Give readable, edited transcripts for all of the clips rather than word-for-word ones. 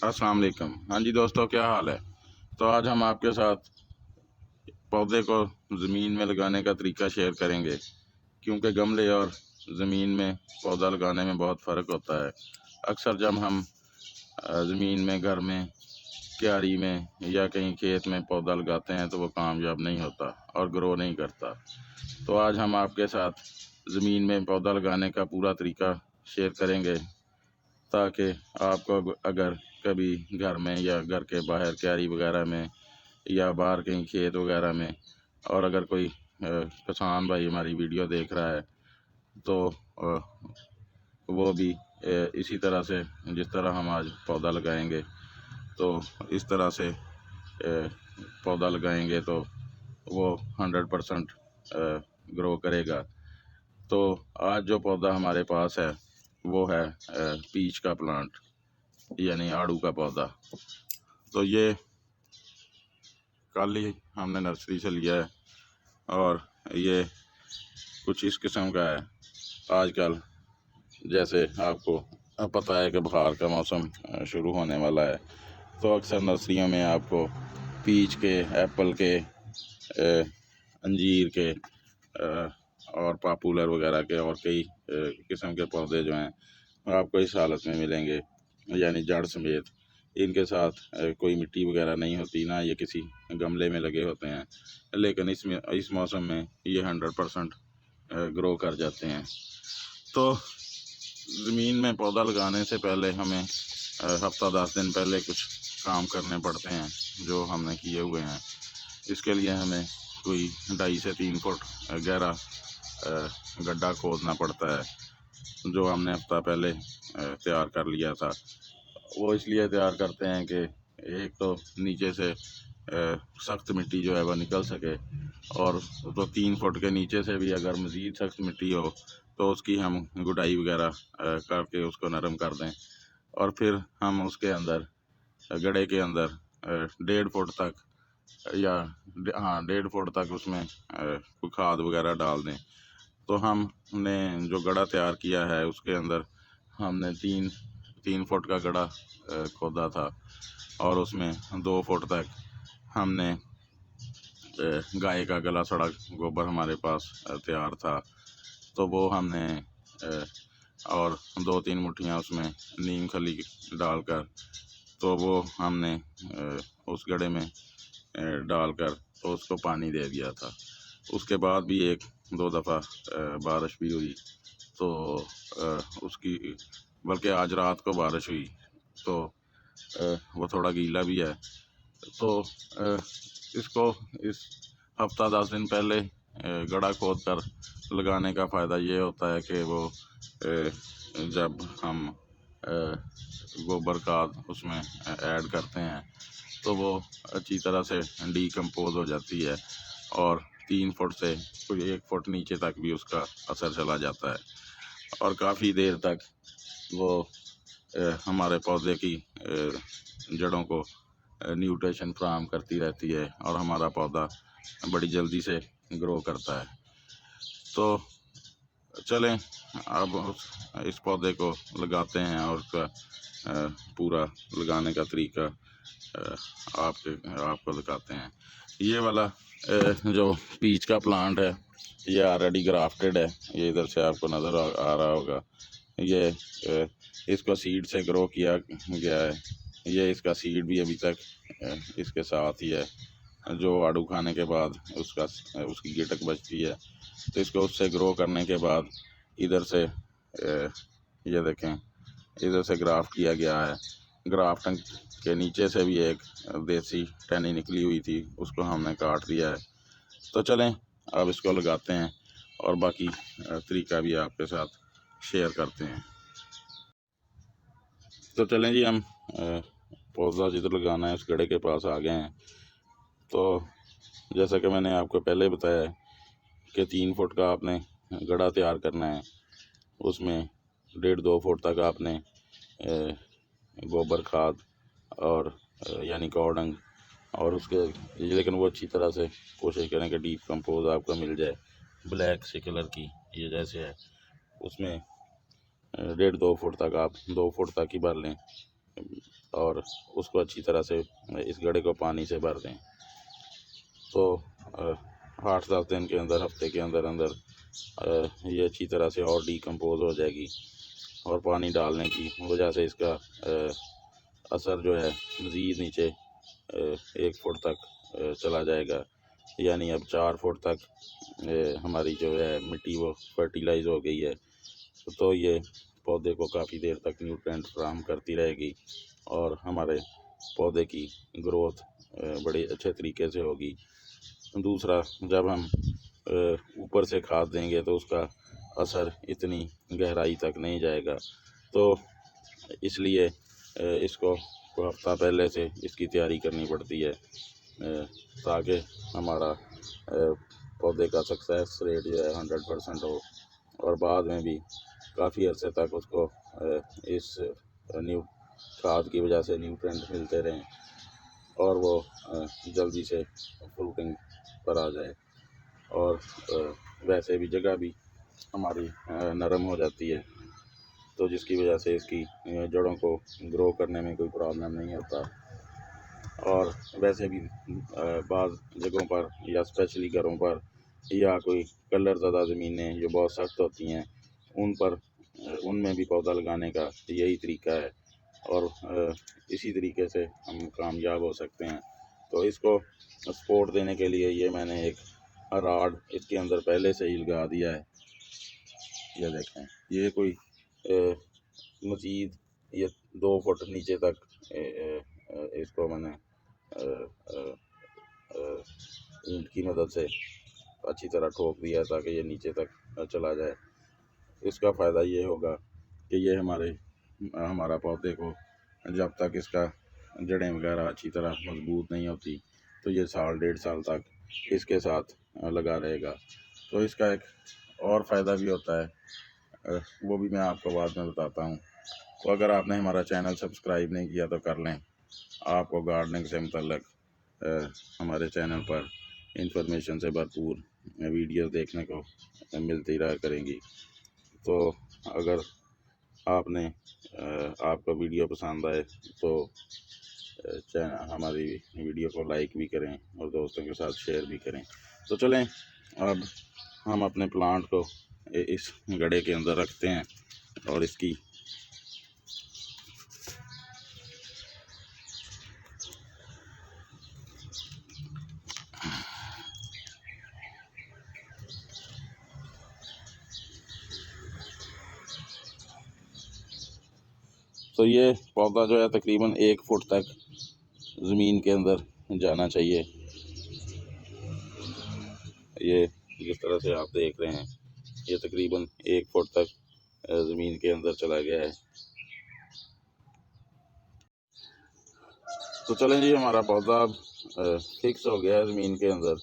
अस्सलाम वालेकुम। हाँ जी दोस्तों, क्या हाल है। तो आज हम आपके साथ पौधे को ज़मीन में लगाने का तरीका शेयर करेंगे, क्योंकि गमले और ज़मीन में पौधा लगाने में बहुत फ़र्क होता है। अक्सर जब हम ज़मीन में, घर में, क्यारी में या कहीं खेत में पौधा लगाते हैं तो वो कामयाब नहीं होता और ग्रो नहीं करता। तो आज हम आपके साथ ज़मीन में पौधा लगाने का पूरा तरीका शेयर करेंगे, ताकि आपको अगर कभी घर में या घर के बाहर क्यारी वगैरह में या बाहर कहीं खेत वगैरह में, और अगर कोई किसान भाई हमारी वीडियो देख रहा है तो वो भी इसी तरह से, जिस तरह हम आज पौधा लगाएंगे तो इस तरह से पौधा लगाएंगे तो वो 100% ग्रो करेगा। तो आज जो पौधा हमारे पास है वो है पीच का प्लांट, यानी आड़ू का पौधा। तो ये कल ही हमने नर्सरी से लिया है और ये कुछ इस किस्म का है। आजकल जैसे आपको पता है कि बुखार का मौसम शुरू होने वाला है, तो अक्सर नर्सरियों में आपको पीच के, एप्पल के, अंजीर के और पॉपुलर वगैरह के और कई किस्म के पौधे जो हैं आपको इस हालत में मिलेंगे, यानी जड़ समेत। इनके साथ कोई मिट्टी वगैरह नहीं होती, ना ये किसी गमले में लगे होते हैं, लेकिन इस मौसम में ये 100% ग्रो कर जाते हैं। तो ज़मीन में पौधा लगाने से पहले हमें हफ्ता 10 दिन पहले कुछ काम करने पड़ते हैं, जो हमने किए हुए हैं। इसके लिए हमें कोई 2.5 से 3 फुट गहरा गड्ढा खोदना पड़ता है, जो हमने हफ्ता पहले तैयार कर लिया था। वो इसलिए तैयार करते हैं कि एक तो नीचे से सख्त मिट्टी जो है वह निकल सके, और तो 3 फुट के नीचे से भी अगर मज़ीद सख्त मिट्टी हो तो उसकी हम गुडाई वगैरह करके उसको नरम कर दें, और फिर हम उसके अंदर, गड्ढे के अंदर 1.5 फुट तक या 1.5 फुट तक उसमें कोई खाद वगैरह डाल दें। तो हमने जो गड्ढा तैयार किया है उसके अंदर हमने 3 फुट का गड्ढा खोदा था, और उसमें 2 फुट तक हमने गाय का गला सड़ा गोबर हमारे पास तैयार था, तो वो हमने और 2-3 मुट्ठियाँ उसमें नीम खली डालकर, तो वो हमने उस गड्ढे में डालकर तो उसको पानी दे दिया था। उसके बाद भी 1-2 दफ़ा बारिश भी हुई, तो उसकी, बल्कि आज रात को बारिश हुई, तो वो थोड़ा गीला भी है। तो इसको इस हफ्ता 10 दिन पहले गड्ढा खोद कर लगाने का फ़ायदा ये होता है कि वो जब हम गोबर खाद उसमें ऐड करते हैं तो वो अच्छी तरह से डीकम्पोज हो जाती है, और 3 फुट से कोई 1 फुट नीचे तक भी उसका असर चला जाता है, और काफ़ी देर तक वो हमारे पौधे की जड़ों को न्यूट्रिशन फ्राहम करती रहती है, और हमारा पौधा बड़ी जल्दी से ग्रो करता है। तो चलें अब इस पौधे को लगाते हैं और उसका पूरा लगाने का तरीका आपको दिखाते हैं। ये वाला जो पीच का प्लांट है ये ऑलरेडी ग्राफ्टेड है, ये इधर से आपको नज़र आ रहा होगा। ये इसको सीड से ग्रो किया गया है। ये इसका सीड भी अभी तक इसके साथ ही है, जो आड़ू खाने के बाद उसकी गिटक बचती है, तो इसको उससे ग्रो करने के बाद इधर से ये देखें, इधर से ग्राफ्ट किया गया है। ग्राफ्टिंग के नीचे से भी एक देसी टहनी निकली हुई थी, उसको हमने काट दिया है। तो चलें अब इसको लगाते हैं और बाकी तरीका भी आपके साथ शेयर करते हैं। तो चलें जी, हम पौधा जिधर लगाना है उस गड्ढे के पास आ गए हैं। तो जैसा कि मैंने आपको पहले बताया कि 3 फुट का आपने गड्ढा तैयार करना है, उसमें 1.5-2 फुट तक आपने गोबर खाद और यानी कॉर्डंग और उसके, लेकिन वो अच्छी तरह से कोशिश करें कि डीप कंपोज आपको मिल जाए, ब्लैक से कलर की, ये जैसे है उसमें 1.5-2 फुट तक आप 2 फुट तक ही भर लें, और उसको अच्छी तरह से इस गड्ढे को पानी से भर दें। तो 8-10 दिन के अंदर, हफ्ते के अंदर अंदर ये अच्छी तरह से और डिकम्पोज हो जाएगी और पानी डालने की वजह से इसका असर जो है मज़ीद नीचे 1 फुट तक चला जाएगा। यानी अब 4 फुट तक हमारी जो है मिट्टी वो फर्टिलाइज़ हो गई है। तो ये पौधे को काफ़ी देर तक न्यूट्रिएंट फराहम करती रहेगी और हमारे पौधे की ग्रोथ बड़े अच्छे तरीके से होगी। दूसरा, जब हम ऊपर से खाद देंगे तो उसका असर इतनी गहराई तक नहीं जाएगा। तो इसलिए इसको हफ्ता पहले से इसकी तैयारी करनी पड़ती है ताकि हमारा पौधे का सक्सेस रेट जो है 100% हो और बाद में भी काफ़ी अर्से तक उसको इस न्यू खाद की वजह से न्यूट्रिएंट मिलते रहें और वो जल्दी से फ्रूटिंग पर आ जाए। और वैसे भी जगह भी हमारी नरम हो जाती है, तो जिसकी वजह से इसकी जड़ों को ग्रो करने में कोई प्रॉब्लम नहीं होता। और वैसे भी बाज़ जगहों पर या स्पेशली घरों पर या कोई कलर ज़्यादा ज़मीनें जो बहुत सख्त होती हैं उन पर उनमें भी पौधा लगाने का यही तरीका है और इसी तरीके से हम कामयाब हो सकते हैं। तो इसको सपोर्ट देने के लिए ये मैंने एक रॉड इसके अंदर पहले से ही लगा दिया है। ये देखें, ये कोई मज़ीद ये 2 फुट नीचे तक इसको मैंने ईंट की मदद से अच्छी तरह ठोक दिया ताकि ये नीचे तक चला जाए। इसका फ़ायदा ये होगा कि ये हमारा पौधे को जब तक इसका जड़ें वगैरह अच्छी तरह मजबूत नहीं होती तो ये 1.5 साल तक इसके साथ लगा रहेगा। तो इसका एक और फ़ायदा भी होता है, वो भी मैं आपको बाद में बताता हूँ। तो अगर आपने हमारा चैनल सब्सक्राइब नहीं किया तो कर लें। आपको गार्डनिंग से मुतल्लिक़ हमारे चैनल पर इंफॉर्मेशन से भरपूर वीडियो देखने को मिलती रहा करेंगी। तो अगर आपको वीडियो पसंद आए तो हमारी वीडियो को लाइक भी करें और दोस्तों के साथ शेयर भी करें। तो चलें अब हम अपने प्लांट को इस गड्ढे के अंदर रखते हैं और इसकी तो ये पौधा जो है तकरीबन 1 फुट तक ज़मीन के अंदर जाना चाहिए। ये जिस तरह से आप देख रहे हैं ये तकरीबन 1 फुट तक ज़मीन के अंदर चला गया है। तो चलें जी, हमारा पौधा अब फिक्स हो गया है ज़मीन के अंदर।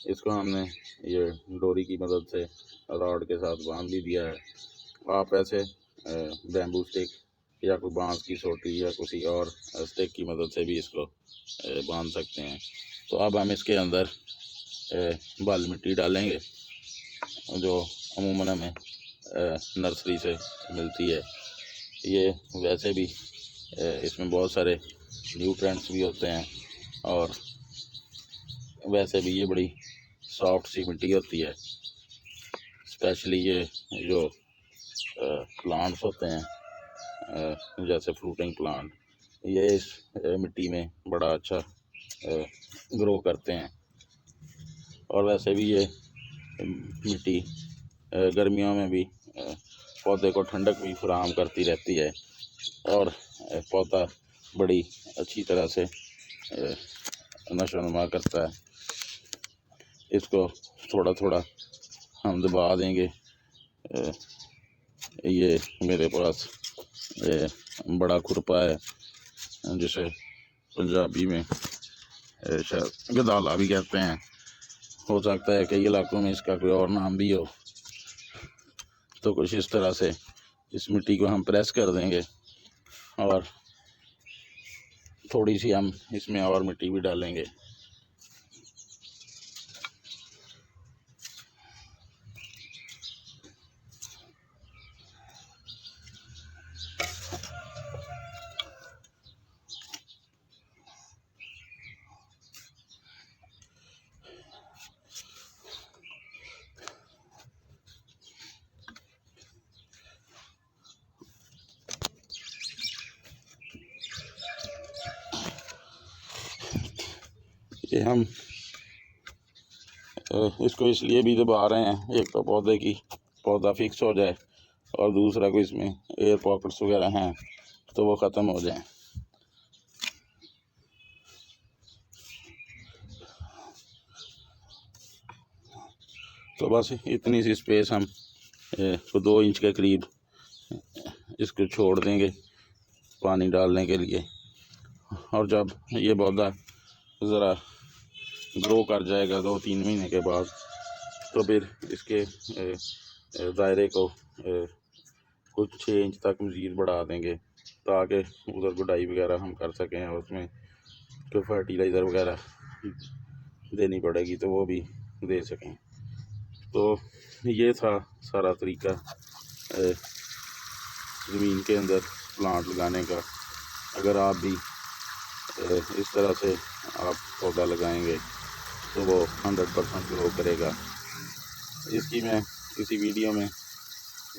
इसको हमने ये डोरी की मदद से रॉड के साथ बांध भी दिया है। आप ऐसे बैम्बू स्टिक या कोई बांस की सोटी या किसी और स्टिक की मदद से भी इसको बांध सकते हैं। तो अब हम इसके अंदर बाल मिट्टी डालेंगे जो अमूमन हमें नर्सरी से मिलती है। ये वैसे भी इसमें बहुत सारे न्यूट्रिएंट्स भी होते हैं और वैसे भी ये बड़ी सॉफ्ट सी मिट्टी होती है। स्पेशली ये जो प्लांट्स होते हैं जैसे फ्रूटिंग प्लांट, ये इस मिट्टी में बड़ा अच्छा ग्रो करते हैं। और वैसे भी ये मिट्टी गर्मियों में भी पौधे को ठंडक भी फराहम करती रहती है और पौधा बड़ी अच्छी तरह से नशोनुमा करता है। इसको थोड़ा थोड़ा हम दबा देंगे। ये मेरे पास बड़ा खुरपा है जिसे पंजाबी में शायद गदाला भी कहते हैं। हो सकता है कई इलाकों में इसका कोई और नाम भी हो। तो कुछ इस तरह से इस मिट्टी को हम प्रेस कर देंगे और थोड़ी सी हम इसमें और मिट्टी भी डालेंगे। ये हम इसको इसलिए भी दबा रहे हैं, एक तो पौधा फिक्स हो जाए और दूसरा कोई इसमें एयर पॉकेट्स वगैरह हैं तो वो ख़त्म हो जाएं। तो बस इतनी सी स्पेस हम 2 इंच के करीब इसको छोड़ देंगे पानी डालने के लिए। और जब ये पौधा ज़रा ग्रो कर जाएगा 2-3 महीने के बाद, तो फिर इसके दायरे को कुछ 6 इंच तक मज़ीद बढ़ा देंगे ताकि उधर गुडाई वगैरह हम कर सकें और उसमें जो फर्टिलाइज़र वगैरह देनी पड़ेगी तो वो भी दे सकें। तो ये था सारा तरीका ज़मीन के अंदर प्लांट लगाने का। अगर आप भी इस तरह से आप पौधा लगाएंगे तो वो 100% ग्रो करेगा। इसकी मैं किसी वीडियो में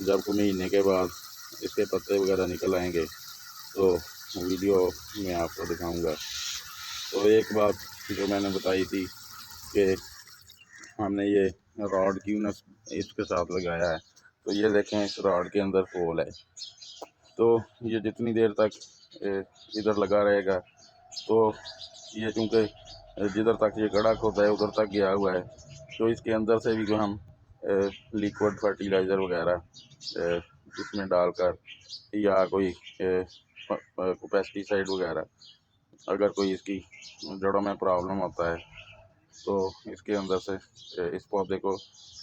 जब महीने के बाद इसके पत्ते वगैरह निकल आएंगे तो वीडियो में आपको दिखाऊंगा। तो एक बात जो मैंने बताई थी कि हमने ये रॉड क्यों न इसके साथ लगाया है, तो ये देखें इस रॉड के अंदर होल है। तो ये जितनी देर तक इधर लगा रहेगा तो ये चूँकि जिधर तक ये कड़क होता है उधर तक गया हुआ है, तो इसके अंदर से भी जो हम लिक्विड फर्टिलाइज़र वगैरह इसमें डालकर या कोई पेस्टिसाइड वगैरह अगर कोई इसकी जड़ों में प्रॉब्लम होता है तो इसके अंदर से इस पौधे को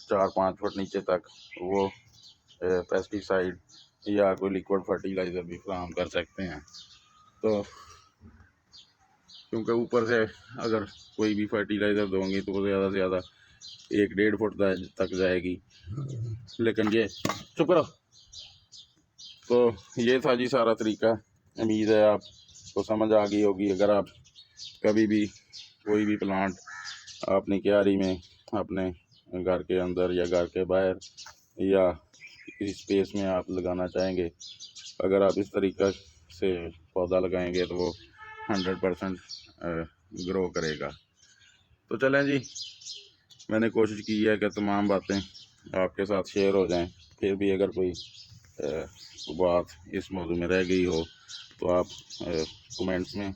4-5 फुट नीचे तक वो पेस्टिसाइड या कोई लिक्विड फर्टिलाइज़र भी फराहम कर सकते हैं। तो क्योंकि ऊपर से अगर कोई भी फर्टिलाइज़र दोगे तो वो ज़्यादा से ज़्यादा 1-1.5 फुट तक जाएगी, लेकिन ये चुप करो। तो ये था जी सारा तरीका। उम्मीद है आपको समझ आ गई होगी। अगर आप कभी भी कोई भी प्लांट अपनी क्यारी में अपने घर के अंदर या घर के बाहर या किसी स्पेस में आप लगाना चाहेंगे, अगर आप इस तरीक़ा से पौधा लगाएंगे तो वो 100% ग्रो करेगा। तो चलें जी, मैंने कोशिश की है कि तमाम बातें आपके साथ शेयर हो जाएं। फिर भी अगर कोई बात इस मौजू में रह गई हो तो आप कमेंट्स में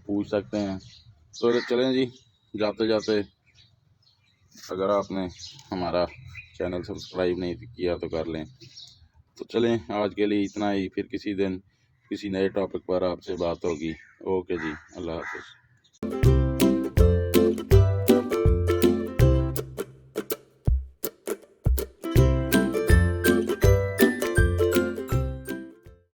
पूछ सकते हैं। तो चलें जी, जाते जाते अगर आपने हमारा चैनल सब्सक्राइब नहीं किया तो कर लें। तो चलें, आज के लिए इतना ही। फिर किसी दिन किसी नए टॉपिक पर आपसे बात होगी। ओके जी, अल्लाह हाफ़िज़।